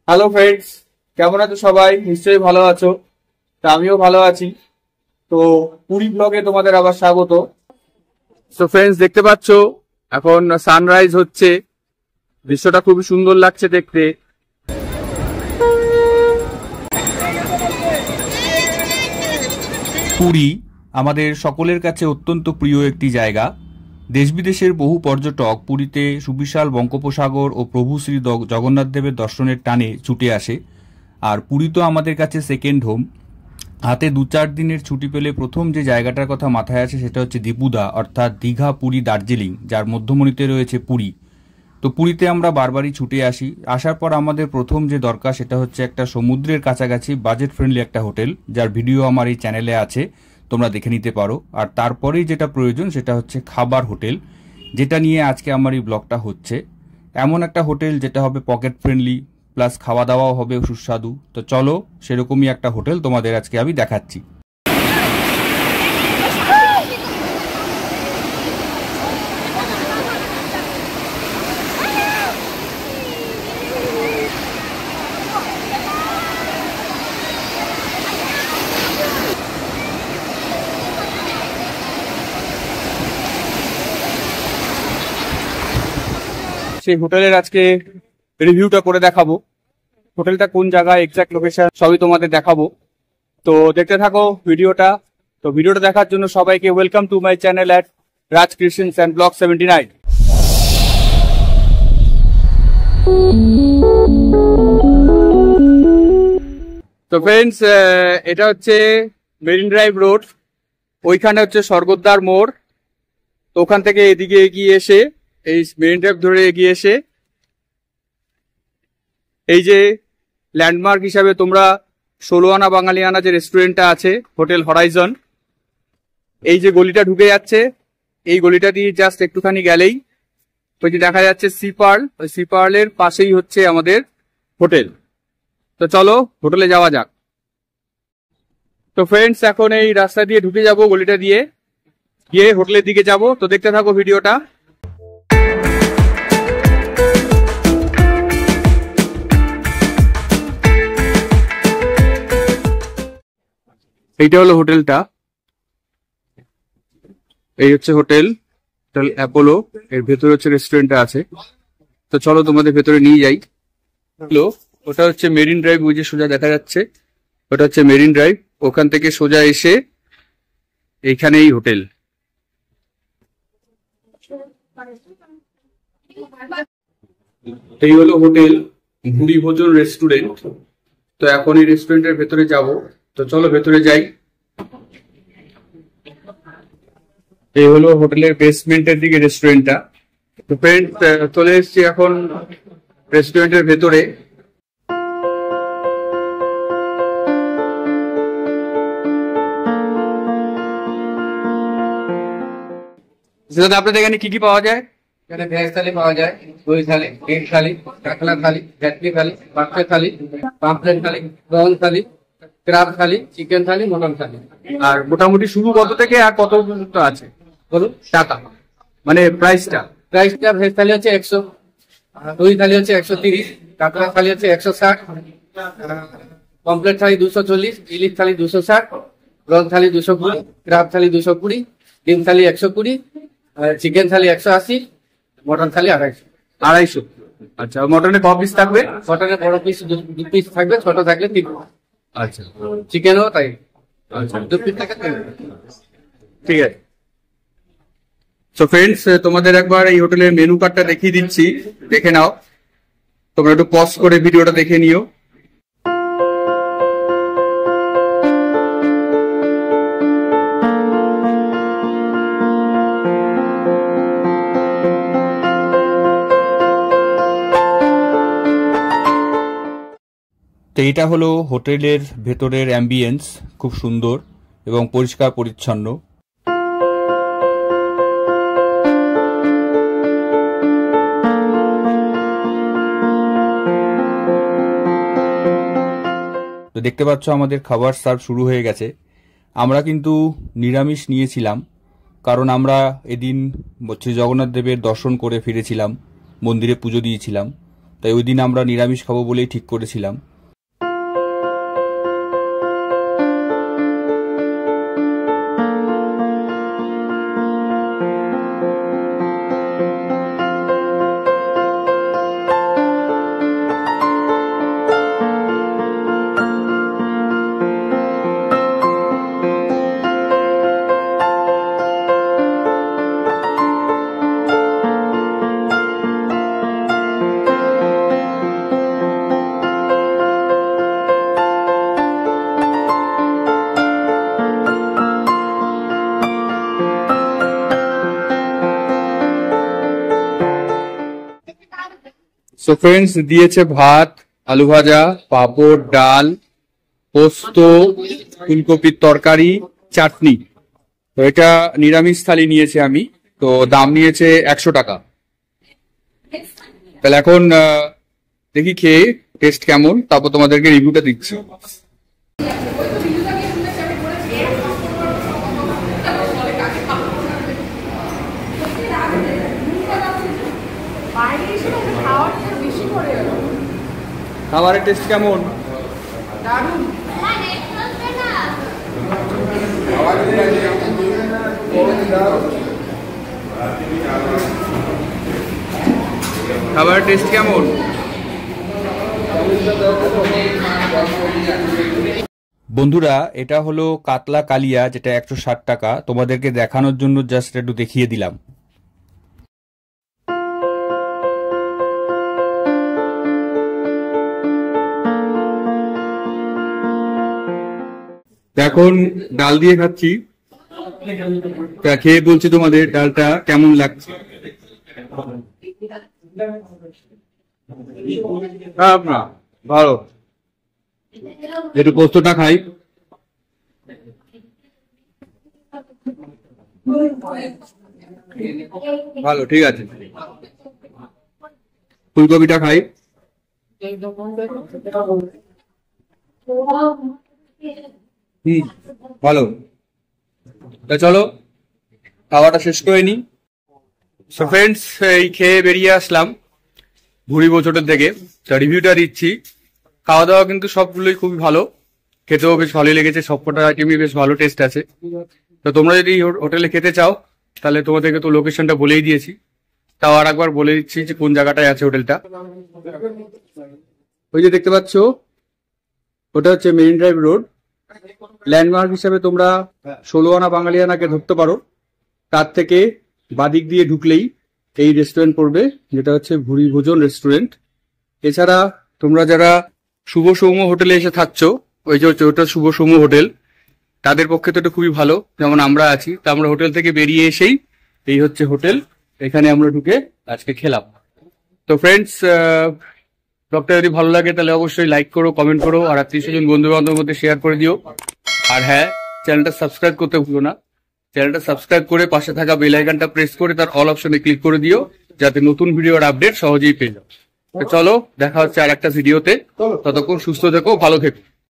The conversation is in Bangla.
হ্যালো ফ্রেন্ডস, কেমন আছো সবাই? নিশ্চয়ই ভালো আছো। তা আমিও ভালো আছি। তো পুরী ব্লগে তোমাদের আবার স্বাগত। তো ফ্রেন্ডস, দেখতে পাচ্ছ এখন সানরাইজ হচ্ছে, দৃশ্যটা খুবই সুন্দর লাগছে দেখতে। পুরী আমাদের সকলের কাছে অত্যন্ত প্রিয় একটি জায়গা। দেশ বিদেশের বহু পর্যটক পুরীতে সুবিশাল বঙ্গোপসাগর ও প্রভু শ্রী জগন্নাথ দেবের দর্শনের টানে ছুটে আসে। আর পুরী তো আমাদের কাছে সেকেন্ড হোম। হাতে 2-4 দিনের ছুটি পেলে প্রথম যে জায়গাটার কথা মাথায় আসে সেটা হচ্ছে দীপুদা, অর্থাৎ দীঘা, পুরী, দার্জিলিং, যার মধ্যমণিতে রয়েছে পুরী। তো পুরীতে আমরা বারবারই ছুটে আসি। আসার পর আমাদের প্রথম যে দরকার সেটা হচ্ছে একটা সমুদ্রের কাছাকাছি বাজেট ফ্রেন্ডলি একটা হোটেল, যার ভিডিও আমার এই চ্যানেলে আছে, তোমরা দেখে নিতে পারো। আর তারপরেই যেটা প্রয়োজন সেটা হচ্ছে খাবার হোটেল, যেটা নিয়ে আজকে আমার এই ব্লগটা হচ্ছে। এমন একটা হোটেল যেটা হবে পকেট ফ্রেন্ডলি, প্লাস খাওয়া দাওয়াও হবে সুস্বাদু। তো চলো, সেরকমই একটা হোটেল তোমাদের আজকে আমি দেখাচ্ছি। সেই হোটেলের আজকে রিভিউটা করে দেখাবো। হোটেলটা কোন জায়গায়, এক্সাক্ট লোকেশন সবই তোমাদের দেখাবো। তো দেখতে থাকো ভিডিওটা। তো ভিডিওটা দেখার জন্য সবাইকে welcome to my channel at Raj creations and blog 79। তো ফ্রেন্ডস, এটা হচ্ছে মেরিন ড্রাইভ রোড, ওইখানে হচ্ছে স্বর্গদ্বার মোড়। তো ওখান থেকে এদিকে এগিয়ে এসে, এই মেরিন ড্রাইভ ধরে এগিয়ে এসে, এই যে ল্যান্ডমার্ক হিসাবে তোমরা 16 আনা বাঙালিয়ানা যে রেস্টুরেন্টটা আছে, হোটেল হরাইজন, এই যে গলিটা ঢুকে যাচ্ছে, এই গলিটা দিয়ে জাস্ট একটুখানি গেলেই ওই যে দেখা যাচ্ছে সি পার্ল, ওই সি পার্লের পাশেই হচ্ছে আমাদের হোটেল। তো চলো হোটেলে যাওয়া যাক। তো ফ্রেন্ডস, এখন এই রাস্তা দিয়ে ঢুকে যাব, গলিটা দিয়ে গিয়ে হোটেলের দিকে যাব। তো দেখতে থাকো ভিডিওটা। এইটা হলো হোটেলটা, এই হচ্ছে হোটেল অ্যাপোলো। এর ভেতরে হচ্ছে রেস্টুরেন্টটা আছে। তো চলো তোমাদের ভেতরে নিয়ে যাই। হলো ওটা হচ্ছে মেরিন ড্রাইভ, ওই যে সোজা দেখা যাচ্ছে ওটা হচ্ছে মেরিন ড্রাইভ। ওখান থেকে সোজা এসে এইখানেই হোটেল। এই হলো হোটেল ভুরি ভোজন রেস্টুরেন্ট। তো এখন এই রেস্টুরেন্টের ভেতরে যাব। তো চলো ভেতরে যাই। এই হলো হোটেলের বেসমেন্টের দিকে রেস্টুরেন্টটা। তো ফ্রেন্ড, চলে এসেছি এখন রেস্টুরেন্টের ভেতরে। সেটা আপনাদের এখানে কি কি পাওয়া যায়? এখানে ভেজ থালি পাওয়া যায়, দই থালি, ডিম থালি, কাঁকড়া থালি, ভেটকি থালি, বাচ্চা থালি, পাম্পলেট থালি, প্রন থালি, ক্রাব থালি, চিকেন থালি, মটন থালি। আর মোটামুটি শুরু কত থেকে আর কত পর্যন্ত আছে বলুন টাকা, মানে প্রাইসটা? প্রাইসটা ভেজ থালি হচ্ছে 100, দই থালি হচ্ছে 130, কাঁকড়া থালি হচ্ছে 160, পমপ্লেট থালি 240, ইলিশ থালি 260, প্রন থালি 220, ক্রাব থালি 220, ডিম থালি 120, চিকেন থালি 180, মটন থালি 250। 250। আচ্ছা, মটনে ক পিস থাকবে? মটনের বড় পিস 2 পিস থাকবে, ছোট থাকলে 3। আচ্ছা, চিকেনও তাই, আচ্ছা 2 পিস থাকে 3। ঠিক আছে। সো ফ্রেন্ডস, তোমাদের একবার এই হোটেলের মেনু কার্ডটা দেখিয়ে দিচ্ছি, দেখে নাও। তোমরা একটু পজ করে ভিডিওটা দেখে নিও। তো এটা হলো হোটেলের ভেতরের অ্যাম্বিয়েন্স, খুব সুন্দর এবং পরিষ্কার পরিচ্ছন্ন। তো দেখতে পাচ্ছ আমাদের খাবার সার্ভ শুরু হয়ে গেছে। আমরা কিন্তু নিরামিষ নিয়েছিলাম, কারণ আমরা এদিন শ্রী জগন্নাথ দেবের দর্শন করে ফিরেছিলাম, মন্দিরে পুজো দিয়েছিলাম। তাই ওই দিন আমরা নিরামিষ খাবো বলেই ঠিক করেছিলাম। সো ফ্রেন্ডস, দিয়েছে ভাত, আলু ভাজা, পাঁপড়, ডাল, পোস্ত, ফুলকপির তরকারি, চাটনি। তো এটা নিরামিষ থালি নিয়েছে আমি, তো দাম নিয়েছে 100 টাকা। তাহলে এখন দেখি খেয়ে টেস্ট কেমন, তারপর তোমাদেরকে রিভিউটা দিচ্ছি। খাবারের টেস্ট কেমন? খাবারের টেস্ট কেমন? বন্ধুরা, এটা হলো কাতলা কালিয়া, যেটা 160 টাকা। তোমাদেরকে দেখানোর জন্য জাস্ট একটু দেখিয়ে দিলাম। এখন ডাল দিয়ে খাচ্ছি, তা খেয়ে বলছি তোমাদের ডালটা কেমন লাগছে। না, ভালো। একটু পোস্তটা খাই। ভালো, ঠিক আছে। ফুলকপিটা খাই। ভালো। তা চলো খাওয়াটা শেষ করে নি। সো ফ্রেন্ডস, এই খেয়ে বেরিয়ে আসলাম ভুড়ি হোটেল থেকে। তা রিভিউটা দিচ্ছি। খাওয়া দাওয়া কিন্তু সবগুলোই খুবই ভালো, খেতেও বেশ ভালোই লেগেছে। সবকটা আইটেমই বেশ ভালো টেস্ট আছে। তো তোমরা যদি হোটেলে খেতে চাও তাহলে তোমাদেরকে তো লোকেশনটা বলেই দিয়েছি, তাও আর একবার বলে দিচ্ছি যে কোন জায়গাটায় আছে হোটেলটা। ওই যে দেখতে পাচ্ছ, ওটা হচ্ছে মেরিন ড্রাইভ রোড। ল্যান্ডমার্ক হিসাবে তোমরা 16 আনা বাঙালিয়ানাকে ধরতে পারো। তার থেকে বাদিক দিয়ে ঢুকলেই এই রেস্টুরেন্ট পড়বে, যেটা হচ্ছে ভুরি ভোজন রেস্টুরেন্ট। এছাড়া তোমরা যারা শুভ সৌম্য হোটেলে এসে থাকছো, ওই যে ওটা শুভ সৌম্য হোটেল, তাদের পক্ষে তো এটা খুবই ভালো। যেমন আমরা আছি, তা আমরা হোটেল থেকে বেরিয়ে এসেই এই হচ্ছে হোটেল, এখানে আমরা ঢুকে আজকে খেলাম। তো ফ্রেন্ডস, ব্লগটা যদি ভালো লাগে তাহলে অবশ্যই লাইক করো, কমেন্ট করো, আর আত্মীয়-স্বজন, বন্ধু-বান্ধবের মধ্যে শেয়ার করে দিও। আর হ্যাঁ, চ্যানেলটা সাবস্ক্রাইব করতে ভুলো না। চ্যানেলটা সাবস্ক্রাইব করে পাশে থাকা বেল আইকনটা প্রেস করে তার অল অপশনে ক্লিক করে দিও, যাতে নতুন ভিডিওর আপডেট সহজেই পেয়ে যাও। তো চলো, দেখা হচ্ছে আর একটা ভিডিওতে। ততক্ষণ সুস্থ থেকো, ভালো থেকো।